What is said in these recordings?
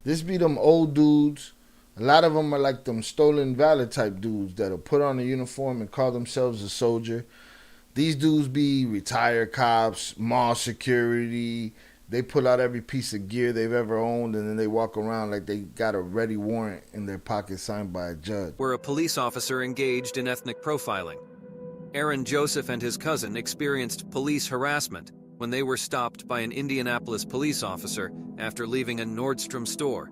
This be them old dudes. A lot of them are like them stolen valor type dudes that'll put on a uniform and call themselves a soldier. These dudes be retired cops, mall security. They pull out every piece of gear they've ever owned, and then they walk around like they got a ready warrant in their pocket signed by a judge. Were a police officer engaged in ethnic profiling. Aaron Joseph and his cousin experienced police harassment when they were stopped by an Indianapolis police officer after leaving a Nordstrom store.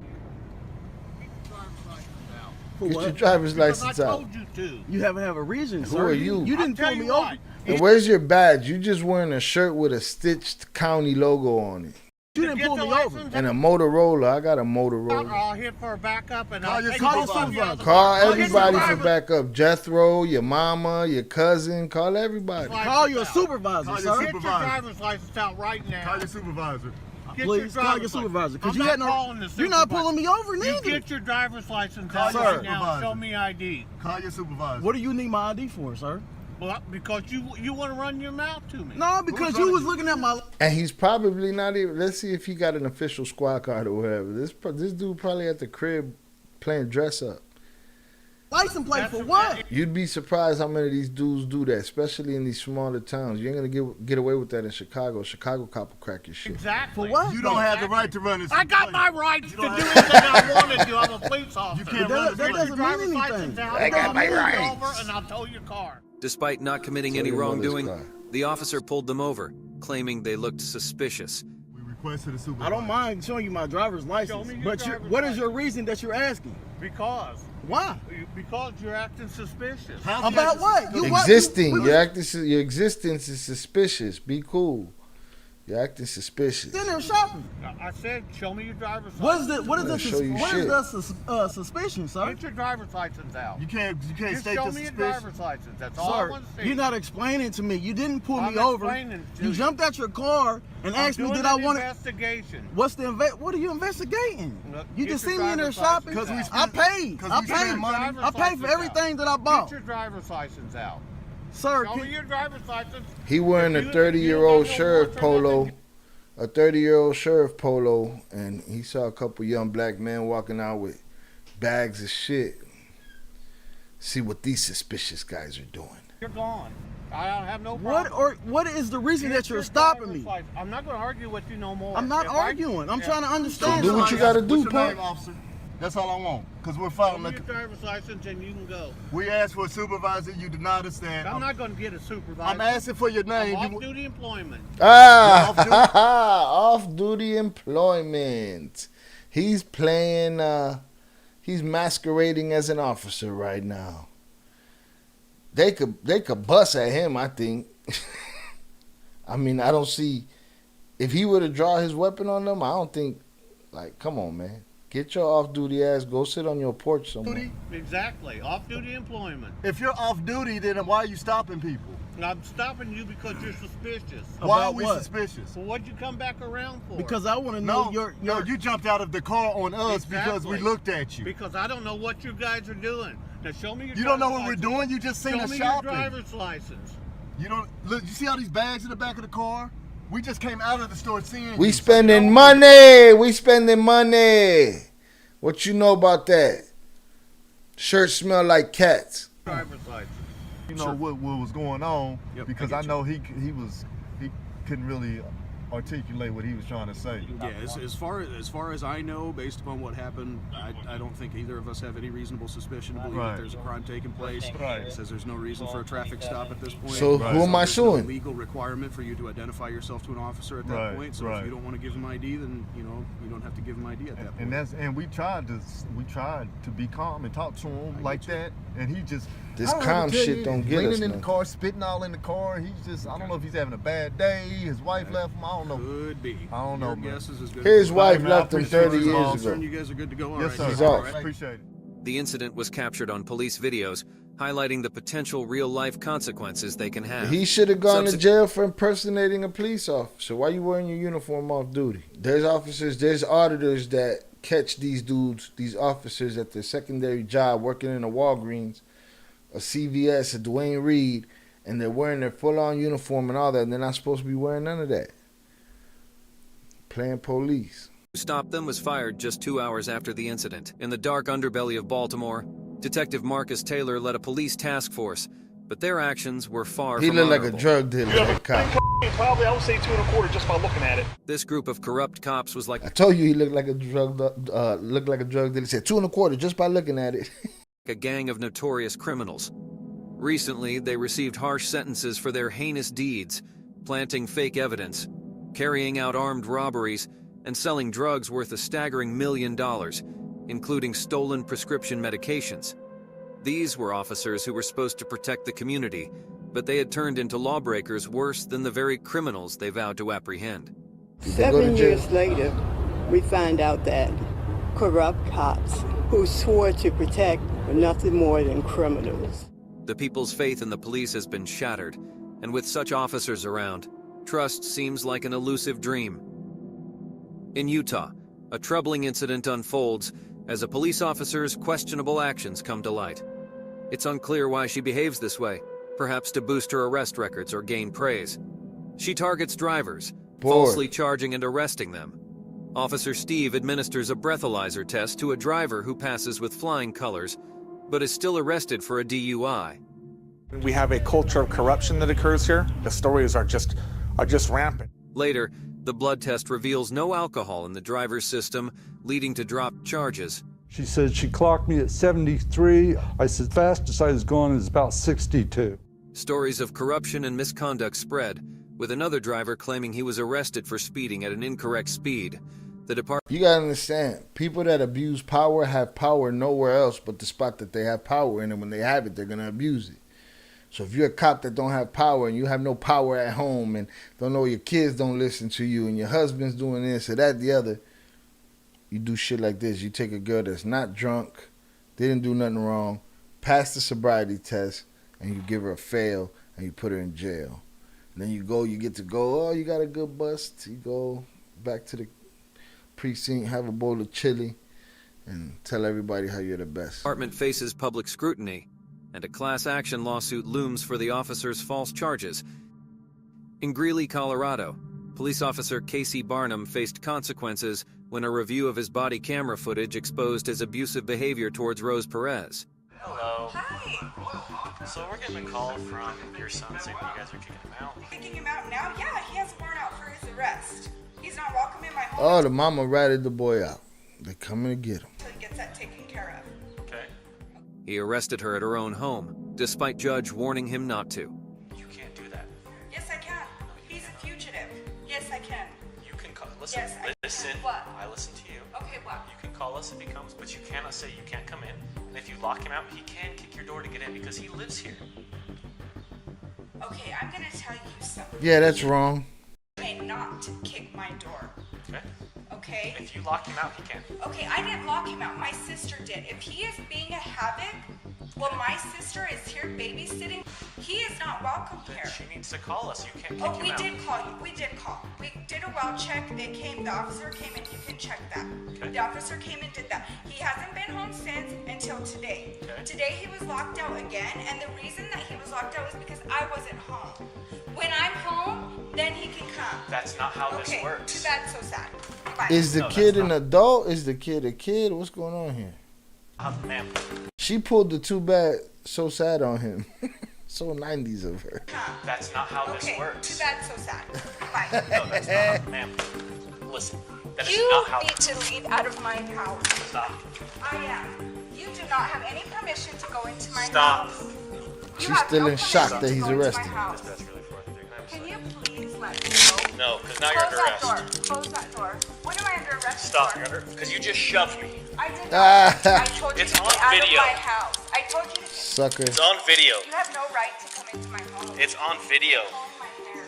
Get your driver's license I out. told you to. You haven't have a reason, Who sir. are you? You didn't pull me over. And where's your badge? You just wearing a shirt with a stitched county logo on it. You didn't pull me over. And a Motorola. I got a Motorola. I'll hit for a backup and I'll call your supervisor. Call everybody for backup. Jethro, your mama, your cousin. Call everybody. Call your supervisor, sir. Get your driver's license out right now. Call your supervisor. Please call your supervisor. Because I'm not calling the you're not pulling me over You neither. get your driver's license Call out your right now. supervisor. Show me ID. Call your supervisor. What do you need my ID for, sir? Well, because you want to run your mouth to me. No, because you was looking at my... And he's probably not even. Let's see if he got an official squad card or whatever. This dude probably at the crib playing dress up. License plate for what? You'd be surprised how many of these dudes do that, especially in these smaller towns. You ain't gonna get away with that in Chicago. Chicago cop will crack your shit. Exactly. For what? You don't have the right to run this. I got my rights to do don't anything have- I want to do. I'm a police officer. You can't That- run that this. doesn't Driver's mean license anything. out. I got my I'll pull you rights. over and I'll tow your car. Despite not committing any So your mother's wrongdoing, car. the officer pulled them over, claiming they looked suspicious. We requested a supervisor. I don't mind showing you my driver's license, Show me your but driver's what is your license. reason that you're asking? Because Why? you're acting suspicious. How's he About acting what? suspicious? You what? Existing. We Your existence is suspicious. Be cool. You're acting suspicious. was in there shopping. I said, show me your driver's license. What is the I'm gonna show you shit. suspicion, sir? Get your driver's license out. You can't Just state show the me your suspicion. driver's license. That's all I Sir, want to see. you're not explaining to me. You didn't pull I'm me over. explaining to You you. jumped out your car and I'm asked me doing did I an want to... investigation. What are you investigating? Look, You get just your see me in there driver's shopping. license I out. paid. Because I we spent paid. money. I paid for everything that I bought. Get your driver's license out. Sir, Show me your driver's license. He wearing a If you- 30-year-old if you sheriff don't want polo. nothing- A 30-year-old sheriff polo, and he saw a couple young black men walking out with bags of shit. See what these suspicious guys are doing. You're gone. I don't have no problem. what is the reason Get that you're your stopping driver's me? license. I'm not going to argue with you no more. I'm not If arguing. I'm trying to understand. Do what you gotta do, What's your name, punk. officer? That's all I want. Because we're Show following me your the... driver's license and you can go. We asked for a supervisor. You denied us that. I'm not going to get a supervisor. I'm asking for your name. I'm You- off-duty employment. Ah, You're off-duty employment. He's playing, he's masquerading as an officer right now. They could bust at him, I think. I mean, I don't see, if he were to draw his weapon on them, I don't think, like, come on, man. Get your off-duty ass, go sit on your porch somewhere. Exactly. Off-duty employment. If you're off duty, then why are you stopping people? And I'm stopping you because you're suspicious. Why About are we what? suspicious? So what'd you come back around for? Because I want to know No, you jumped out of the car on us because we Exactly. looked at you. Because I don't know what you guys are doing. Now show me your You don't know driver's what we're license. doing. You just seen Show us me shopping. your driver's license. You don't look. You see all these bags in the back of the car? We just came out of the store seeing. We you. spending money. We spending money. What you know about that? Shirt smell like cats. Driver's license. You know what was going on Yep, because I I get know he couldn't really articulate what he was trying to say. Yeah, as far as I know, based upon what happened, I don't think either of us have any reasonable suspicion to believe Right. that there's a crime taking place. Right. It says there's no reason for a traffic stop at this point. So Right. who am I There's no suing? legal requirement for you to identify yourself to an officer at that Right, point. So right. if you don't want to give him ID, then you don't have to give him ID at that point. And we tried to be calm and talk to him like that, and he just This I don't know calm what to tell shit you, don't get leaning us in the nothing. car, spitting all in the car. He's just I don't know if he's having a bad day. His wife left him. I don't know. Could be. I don't know, Your man. guess is as good His as wife man, I left him appreciate 30 you, years officer. ago. You guys are good to go. All Yes, right. sir. He's off. I appreciate it. The incident was captured on police videos, highlighting the potential real-life consequences they can have. He should have gone to Subse- jail for impersonating a police officer. Why you wearing your uniform off duty? There's officers, there's auditors that catch these dudes, these officers at their secondary job working in a Walgreens, a CVS, a Dwayne Reed, and they're wearing their full-on uniform and all that, and they're not supposed to be wearing none of that. Playing police. who stopped them was fired just 2 hours after the incident. In the dark underbelly of Baltimore, Detective Marcus Taylor led a police task force, but their actions were far from looked like honorable. a drug dealer. That cop. Probably, I would say 2 1/4 just by looking at it. This group of corrupt cops was like I told you he looked like a drug dealer. He said 2 1/4 just by looking at it. a gang of notorious criminals. Recently, they received harsh sentences for their heinous deeds, planting fake evidence, carrying out armed robberies, and selling drugs worth a staggering $1 million, including stolen prescription medications. These were officers who were supposed to protect the community, but they had turned into lawbreakers worse than the very criminals they vowed to apprehend. 7 years later, we find out that corrupt cops who swore to protect were nothing more than criminals. The people's faith in the police has been shattered, and with such officers around, trust seems like an elusive dream. In Utah, a troubling incident unfolds as a police officer's questionable actions come to light. It's unclear why she behaves this way, perhaps to boost her arrest records or gain praise. She targets drivers, falsely charging and arresting them. Officer Steve administers a breathalyzer test to a driver who passes with flying colors, but is still arrested for a DUI. We have a culture of corruption that occurs here. The stories are just rampant. Later, the blood test reveals no alcohol in the driver's system, leading to dropped charges. She said she clocked me at 73. I said fastest I was going is about 62. Stories of corruption and misconduct spread, with another driver claiming he was arrested for speeding at an incorrect speed. The department. You gotta understand, people that abuse power have power nowhere else but the spot that they have power in, and when they have it, they're gonna abuse it. So if you're a cop that don't have power and you have no power at home and don't know your kids don't listen to you and your husband's doing this or that, the other, you do shit like this. You take a girl that's not drunk, didn't do nothing wrong, pass the sobriety test, and you give her a fail and you put her in jail. And then you get to go, oh, you got a good bust. You go back to the precinct, have a bowl of chili, and tell everybody how you're the best. The department faces public scrutiny, and a class action lawsuit looms for the officer's false charges. In Greeley, Colorado, police officer Casey Barnum faced consequences when a review of his body camera footage exposed his abusive behavior towards Rose Perez. Hello. Hi. So we're getting a call from your son saying you guys are kicking him out. Kicking him out now? Yeah, he has a warrant out for his arrest. He's not welcome in my home. Oh, the mama ratted the boy out. They're coming to get him. Until he gets that taken care of. Okay. He arrested her at her own home, despite judge warning him not to. You can't do that. Yes, I can. He's a fugitive. Yes, I can. You can call. Listen. Yes, listen. What? I listen to you. Okay, what? You can call us if he comes, but you cannot say you can't come in. And if you lock him out, he can kick your door to get in because he lives here. Okay, I'm gonna tell you something. Yeah, that's wrong. You may not kick my door. Okay. Okay? If you lock him out, he can. Okay, I didn't lock him out. My sister did. If he is being a havoc while my sister is here babysitting, he is not welcome here. She needs to call us. You can't kick Oh, him we out. did call you. We did call. We did a well check. The officer came in. You can check that. Okay. The officer came and did that. He hasn't been home since until today. Okay. Today he was locked out again, and the reason that he was locked out is because I wasn't home. When I'm home, then he can come. That's not how this Okay, works. too bad, so sad. Bye. Is the No, kid that's an not. adult? Is the kid a kid? What's going on here? Ma'am. She pulled the too bad, so sad on him. So 90s of her. That's not how this Okay, works. too bad, so sad. Bye. No, that's not. Ma'am. Listen. That is You not how. need to leave out of my house. Stop. I am. You do not have any permission to go into my Stop. house. You She's have still no in shock permission that to he's go into my arrested. house. That's really for the I'm Can sorry. you please let me go? No, because now you're Close under that arrest. door. Close that door. What am I under arrest Stop. for? You're under. Because you just shoved me. I did Ah. not. I told you It's to on get out video. of my house. I told you to. Sucker. It's on video. You have no right to come into my home. It's on video. Comb my hair.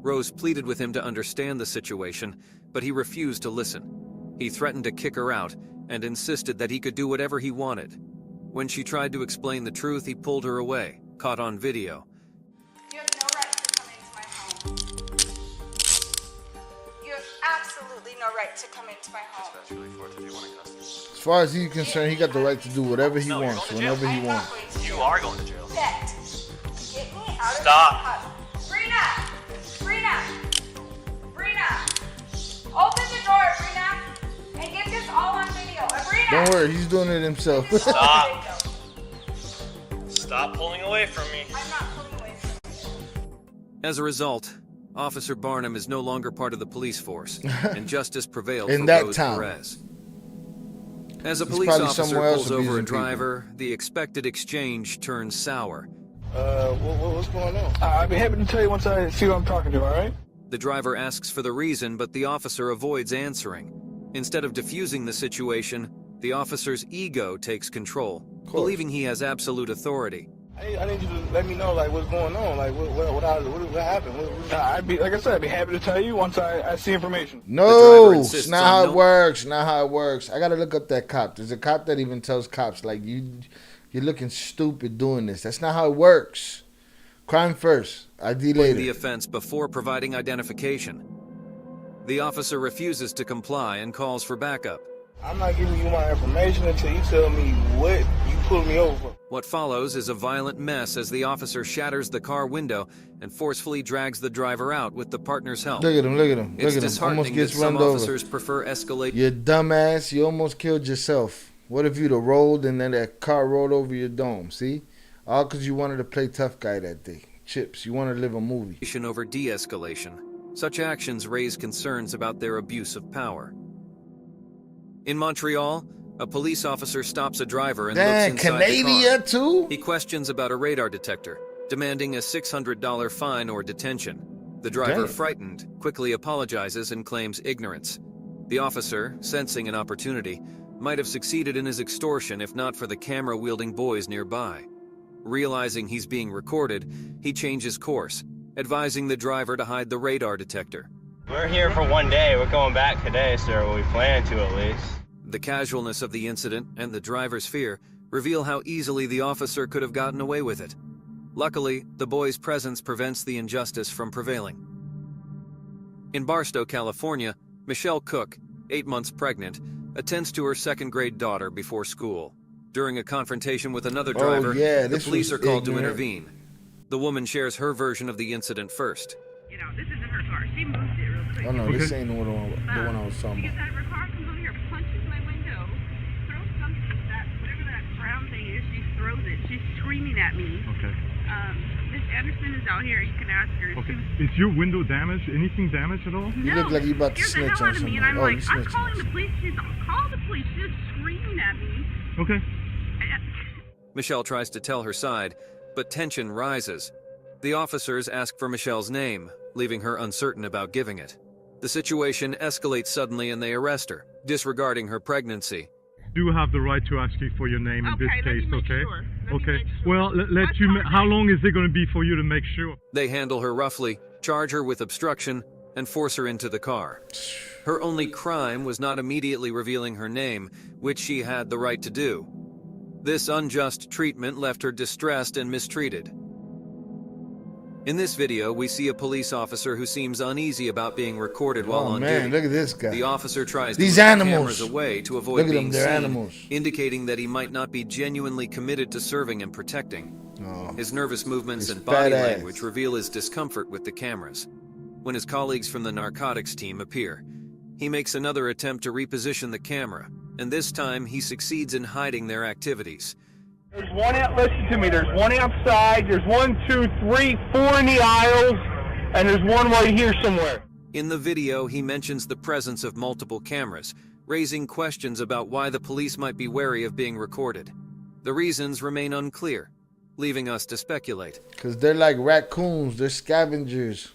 Rose pleaded with him to understand the situation, but he refused to listen. He threatened to kick her out and insisted that he could do whatever he wanted. When she tried to explain the truth, he pulled her away, caught on video. You have no right to come into my home. You have absolutely no right to come into my home. That's really for if you want to custody. As far as he's concerned, he got the right to do whatever he No, you're wants, going to jail. whenever he I'm not wants. going to You jail. are going to jail. Bet. Get me out of Stop. this house. Brina! Brina! Brina! Open the door, Brina! don't worry. He's doing it himself. Stop. Stop pulling away from me. I'm not pulling away from you. As a result, Officer Barnum is no longer part of the police force, and justice prevailed In for that Rose town. Perez. As a He's police probably officer somewhere else pulls over a abusing people. driver, the expected exchange turns sour. What's going on? I'd be happy to tell you once I see who I'm talking to, all right? The driver asks for the reason, but the officer avoids answering. Instead of diffusing the situation, the officer's ego takes control, believing he has absolute authority. I need you to let me know, like, what's going on, like, what happened. I'd be, like I said, I'd be happy to tell you once I see information. No, it's not how it works. Not how it works. I gotta look up that cop. There's a cop that even tells cops, like, you're looking stupid doing this. That's not how it works. Crime first, ID later. The offense before providing identification. The officer refuses to comply and calls for backup. I'm not giving you my information until you tell me what you pulled me over for. What follows is a violent mess as the officer shatters the car window and forcefully drags the driver out with the partner's help. Look at him, look at him, It's look at him. disheartening Almost gets that some run over. officers prefer escalate. You dumbass, you almost killed yourself. What if you'd have rolled and then that car rolled over your dome, see? All because you wanted to play tough guy that day. Chips, you wanted to live a movie. Over de-escalation. Such actions raise concerns about their abuse of power. In Montreal, a police officer stops a driver and looks inside the car. Too? He questions about a radar detector, demanding a $600 fine or detention. The driver, frightened, quickly apologizes and claims ignorance. The officer, sensing an opportunity, might have succeeded in his extortion if not for the camera-wielding boys nearby. Realizing he's being recorded, he changes course, advising the driver to hide the radar detector. We're here for one day. We're going back today, sir. Well, we plan to, at least. The casualness of the incident and the driver's fear reveal how easily the officer could have gotten away with it. Luckily, the boy's presence prevents the injustice from prevailing. In Barstow, California, Michelle Cook, 8 months pregnant, attends to her second-grade daughter before school. During a confrontation with another driver, the police are called to intervene. The woman shares her version of the incident first. You know, this isn't her car. She moved it real quick. Oh no, this ain't the one I was talking She gets about. out of her car, comes over here, punches my window, throws something, whatever that brown thing is, she throws it. She's screaming at me. Okay. Miss Anderson is out here. You can ask her. Okay. Is your window damaged? Anything damaged at all? You look like you about to snitch on me, somebody. and I'm like, I'm snitching. calling the police. She's call the police. She's just screaming at me. Okay. Michelle tries to tell her side, but tension rises. The officers ask for Michelle's name, leaving her uncertain about giving it. The situation escalates suddenly and they arrest her, disregarding her pregnancy. Do have the right to ask you for your name in this case, okay? Okay. Well, How long is it going to be for you to make sure? They handle her roughly, charge her with obstruction, and force her into the car. Her only crime was not immediately revealing her name, which she had the right to do. This unjust treatment left her distressed and mistreated. In this video, we see a police officer who seems uneasy about being recorded while on duty. Look at this guy. The officer tries These to move animals. the cameras away to avoid Look at being them, they're seen, animals. indicating that he might not be genuinely committed to serving and protecting. Oh, His nervous movements his and body fat ass. language reveal his discomfort with the cameras. When his colleagues from the narcotics team appear, he makes another attempt to reposition the camera, and this time he succeeds in hiding their activities. There's one out, listen to me, there's one outside, there's 1, 2, 3, 4 in the aisles, and there's one right here somewhere. In the video, he mentions the presence of multiple cameras, raising questions about why the police might be wary of being recorded. The reasons remain unclear, leaving us to speculate. Because they're like raccoons, they're scavengers.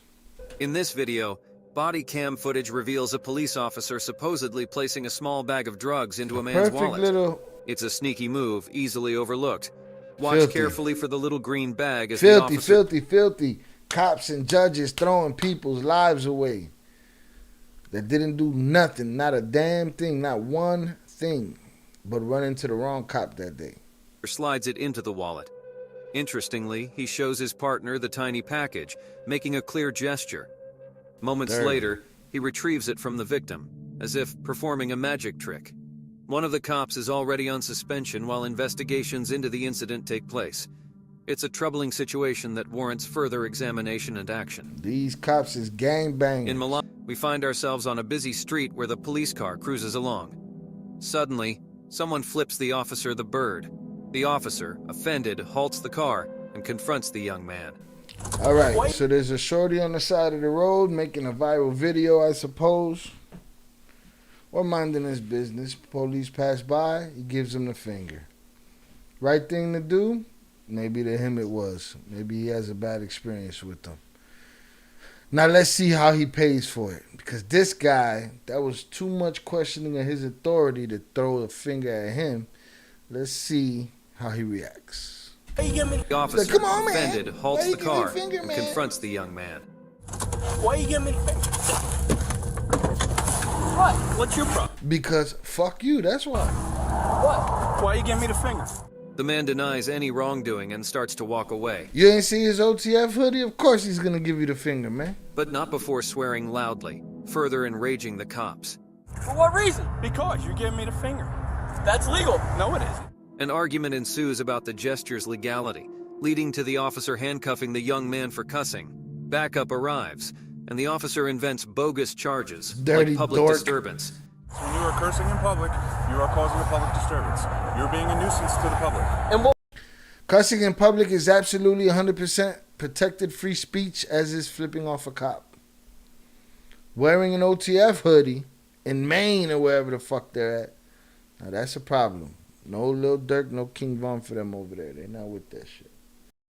In this video, body cam footage reveals a police officer supposedly placing a small bag of drugs into a man's wallet. It's a sneaky move, easily overlooked. Watch Filthy. carefully for the little green bag as Filthy, the officer... filthy. Cops and judges throwing people's lives away. That didn't do nothing, not a damn thing, not one thing, but run into the wrong cop that day. Slides it into the wallet. Interestingly, he shows his partner the tiny package, making a clear gesture. Moments later, he retrieves it from the victim, as if performing a magic trick. One of the cops is already on suspension while investigations into the incident take place. It's a troubling situation that warrants further examination and action. These cops is gangbangers. In Milan, we find ourselves on a busy street where the police car cruises along. Suddenly, Someone flips the officer the bird. The officer, offended, halts the car and confronts the young man. All right, so there's a shorty on the side of the road making a viral video, I suppose. Or minding his business. Police pass by, he gives him the finger. Right thing to do? Maybe to him it was. Maybe he has a bad experience with them. Now let's see how he pays for it. Because this guy, that was too much questioning of his authority to throw a finger at him. Let's see how he reacts. The officer, Come on, offended, halts the car finger, and man? confronts the young man. Why you giving me the finger? What? What's your problem? Because fuck you, that's why. What? Why you giving me the finger? The man denies any wrongdoing and starts to walk away. You ain't see his OTF hoodie? Of course he's gonna give you the finger, man. But not before swearing loudly, further enraging the cops. For what reason? Because you're giving me the finger. That's legal. No, it isn't. An argument ensues about the gesture's legality, leading to the officer handcuffing the young man for cussing. Backup arrives, and the officer invents bogus charges, Dirty like public dork. disturbance. When you are cursing in public, you are causing a public disturbance. You're being a nuisance to the public. And what? Cussing in public is absolutely 100% protected free speech, as is flipping off a cop. Wearing an OTF hoodie in Maine or wherever the fuck they're at, now that's a problem. No Lil Durk, no King Von for them over there. They're not with that shit.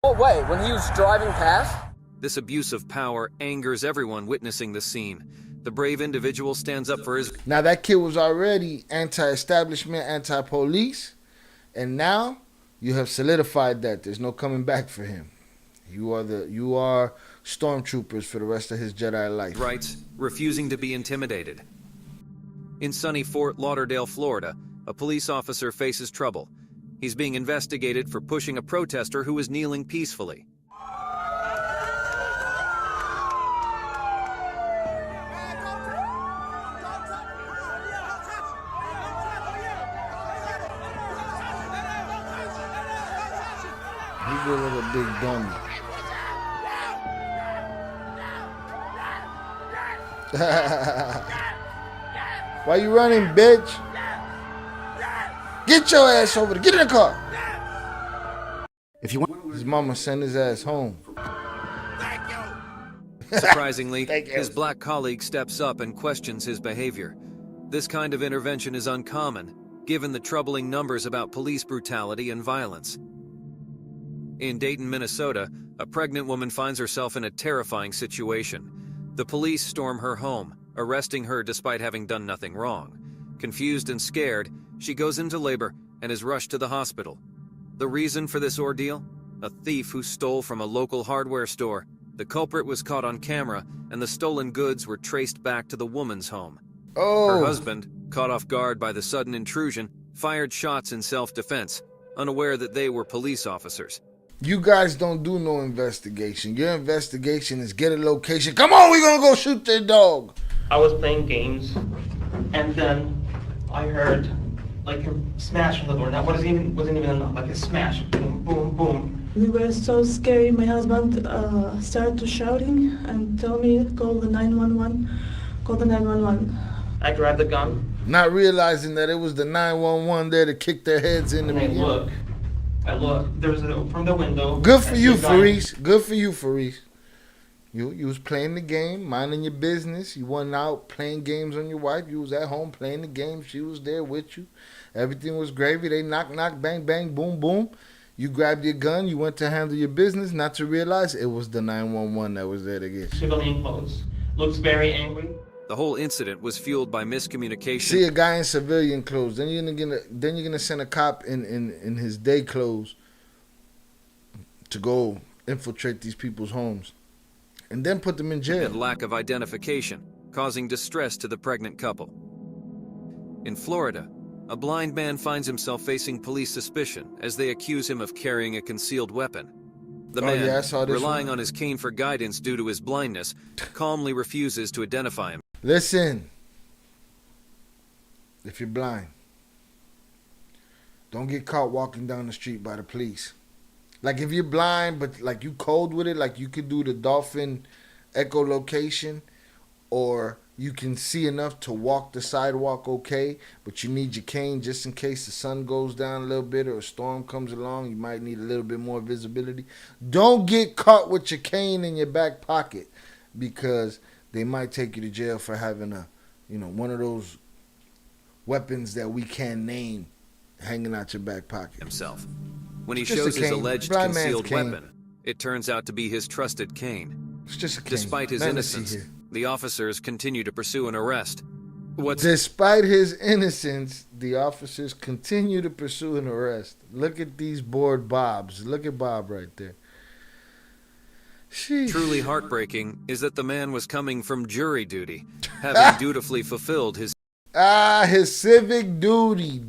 What way? When he was driving past? This abuse of power angers everyone witnessing the scene. The brave individual stands up for his... Now that kid was already anti-establishment, anti-police, and now you have solidified that. There's no coming back for him. You are stormtroopers for the rest of his Jedi life. rights, refusing to be intimidated. In sunny Fort Lauderdale, Florida, a police officer faces trouble. He's being investigated for pushing a protester who was kneeling peacefully. He's a little big dummy. Why you running, bitch? Get your ass over there. Get in the car. If you want, His mama sent his ass home. Surprisingly, Thank you. his black colleague steps up and questions his behavior. This kind of intervention is uncommon, given the troubling numbers about police brutality and violence. In Dayton, Minnesota, a pregnant woman finds herself in a terrifying situation. The police storm her home, arresting her despite having done nothing wrong. Confused and scared, she goes into labor and is rushed to the hospital. The reason for this ordeal? A thief who stole from a local hardware store. The culprit was caught on camera, and the stolen goods were traced back to the woman's home. Oh. Her husband, caught off guard by the sudden intrusion, fired shots in self-defense, unaware that they were police officers. You guys don't do no investigation. Your investigation is get a location. Come on, we're gonna go shoot their dog. I was playing games, and then I heard like a smash on the door. That wasn't even enough. Like a smash, boom, boom, boom. We were so scared. My husband started to shouting and told me call the 911. Call the 911. I grabbed the gun. Not realizing that it was the 911 there to kick their heads in the And beginning. I look. There's from the window. Good for I you, see a guy. Faris. Good for you, Faris. You was playing the game, minding your business. You wasn't out playing games on your wife. You was at home playing the game. She was there with you. Everything was gravy. They knock, knock, bang, bang, boom, boom. You grabbed your gun. You went to handle your business, not to realize it was the 911 that was there to get you. Civilian clothes. Looks very angry. The whole incident was fueled by miscommunication. See a guy in civilian clothes, then you're gonna send a cop in his day clothes to go infiltrate these people's homes, and then put them in jail. And lack of identification, causing distress to the pregnant couple. In Florida, a blind man finds himself facing police suspicion as they accuse him of carrying a concealed weapon. The man, yeah, I saw this relying one. on his cane for guidance due to his blindness, calmly refuses to identify him. Listen, if you're blind, don't get caught walking down the street by the police. Like if you're blind, but like you cold with it, like you could do the dolphin echolocation, or you can see enough to walk the sidewalk okay, but you need your cane just in case the sun goes down a little bit or a storm comes along. You might need a little bit more visibility. Don't get caught with your cane in your back pocket, because they might take you to jail for having one of those weapons that we can't name hanging out your back pocket. Himself. When he It's just shows a his cane. alleged Blind man's concealed cane. weapon, it turns out to be his trusted cane. It's just a cane. Despite his Nothing to see innocence, here. the officers continue to pursue an arrest. Despite his innocence, the officers continue to pursue an arrest. Look at these bored Bobs. Look at Bob right there. Sheesh. Truly heartbreaking is that the man was coming from jury duty, having dutifully fulfilled his His civic duty.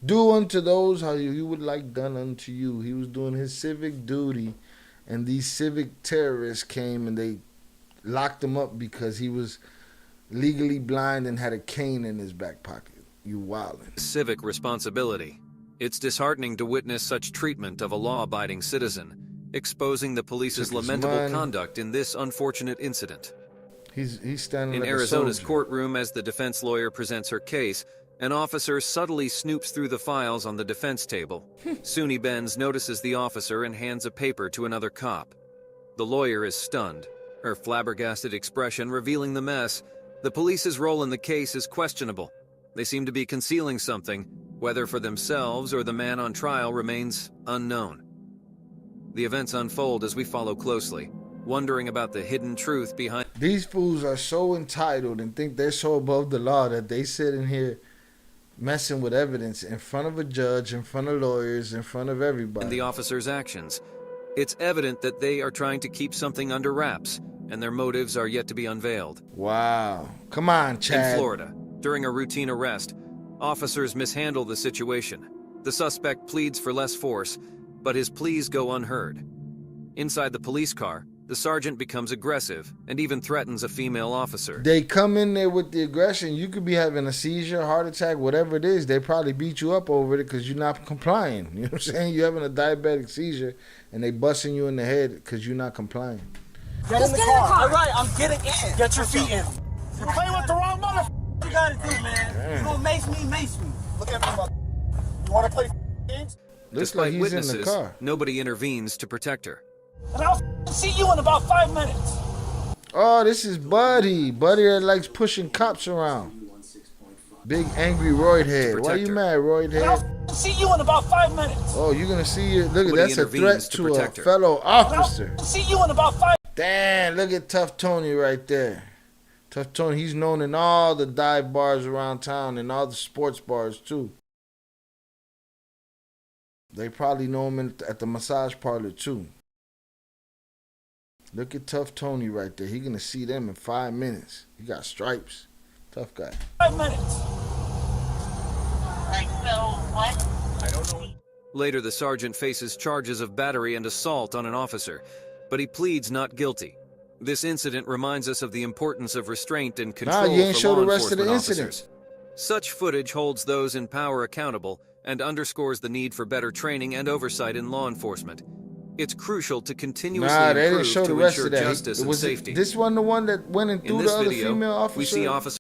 Do unto those how you would like done unto you. He was doing his civic duty, and these civic terrorists came and they locked him up because he was legally blind and had a cane in his back pocket. You wildin'. civic responsibility. It's disheartening to witness such treatment of a law-abiding citizen, exposing the police's Took his lamentable money. conduct in this unfortunate incident. He's standing In like Arizona's a soldier. courtroom, as the defense lawyer presents her case, an officer subtly snoops through the files on the defense table. Suni Benz notices the officer and hands a paper to another cop. The lawyer is stunned, her flabbergasted expression revealing the mess. The police's role in the case is questionable. They seem to be concealing something, whether for themselves or the man on trial remains unknown. The events unfold as we follow closely, wondering about the hidden truth behind. These fools are so entitled and think they're so above the law that they sit in here messing with evidence in front of a judge, in front of lawyers, in front of everybody. And the officer's actions. It's evident that they are trying to keep something under wraps, and their motives are yet to be unveiled. Wow. Come on, Chad. In Florida, during a routine arrest, officers mishandle the situation. The suspect pleads for less force, but his pleas go unheard. Inside the police car, the sergeant becomes aggressive and even threatens a female officer. They come in there with the aggression. You could be having a seizure, heart attack, whatever it is. They probably beat you up over it because you're not complying. You know what I'm saying? You're having a diabetic seizure, and they busting you in the head because you're not complying. Get in the car. All right, I'm getting in. Get your feet in. You're playing with the wrong mother. You gotta do, man. Damn. You gonna mace me. Look at me, mother. You wanna play games? Looks Despite like he's witnesses, in the car. nobody intervenes to protect her. And I'll see you in about 5 minutes. Oh, this is Buddy. Buddy that likes pushing cops around. Big angry roid head. Why you mad, roid head? I'll see you in about 5 minutes. Oh, you're gonna see it. Look, Nobody that's a threat intervenes to to a protect her. fellow officer. I'll see you in about 5. Damn, look at Tough Tony right there. Tough Tony, he's known in all the dive bars around town and all the sports bars too. They probably know him at the massage parlor too. Look at Tough Tony right there. He gonna see them in 5 minutes. He got stripes. Tough guy. 5 minutes. Like, so what? I don't know. Later, the sergeant faces charges of battery and assault on an officer, but he pleads not guilty. This incident reminds us of the importance of restraint and control you ain't for show law the rest of the enforcement incident. officers. Such footage holds those in power accountable and underscores the need for better training and oversight in law enforcement. It's crucial to continuously Nah, they didn't improve show the to rest ensure of that. justice and safety. This wasn't the one that went and In threw this the other video, female officer? we see officers